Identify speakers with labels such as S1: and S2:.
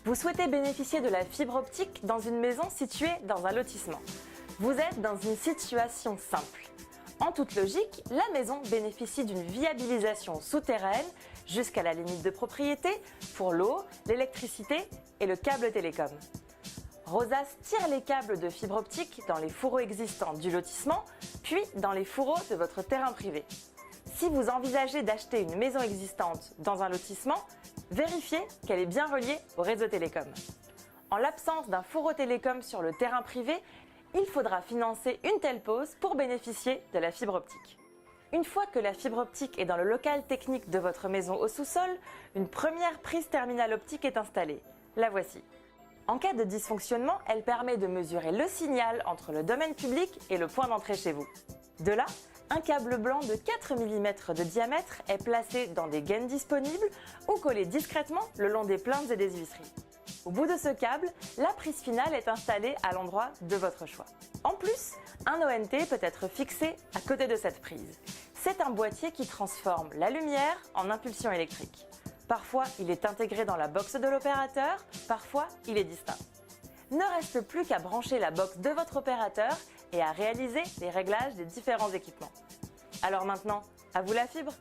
S1: Vous souhaitez bénéficier de la fibre optique dans une maison située dans un lotissement. Vous êtes dans une situation simple. En toute logique, la maison bénéficie d'une viabilisation souterraine jusqu'à la limite de propriété pour l'eau, l'électricité et le câble télécom. Rosas tire les câbles de fibre optique dans les fourreaux existants du lotissement, puis dans les fourreaux de votre terrain privé. Si vous envisagez d'acheter une maison existante dans un lotissement, vérifiez qu'elle est bien reliée au réseau télécom. En l'absence d'un fourreau télécom sur le terrain privé, il faudra financer une telle pause pour bénéficier de la fibre optique. Une fois que la fibre optique est dans le local technique de votre maison au sous-sol, une première prise terminale optique est installée. La voici. En cas de dysfonctionnement, elle permet de mesurer le signal entre le domaine public et le point d'entrée chez vous. De là, un câble blanc de 4 mm de diamètre est placé dans des gaines disponibles ou collé discrètement le long des plaintes et des huisseries. Au bout de ce câble, la prise finale est installée à l'endroit de votre choix. En plus, un ONT peut être fixé à côté de cette prise. C'est un boîtier qui transforme la lumière en impulsion électrique. Parfois, il est intégré dans la box de l'opérateur, parfois, il est distinct. Ne reste plus qu'à brancher la box de votre opérateur et à réaliser les réglages des différents équipements. Alors maintenant, à vous la fibre!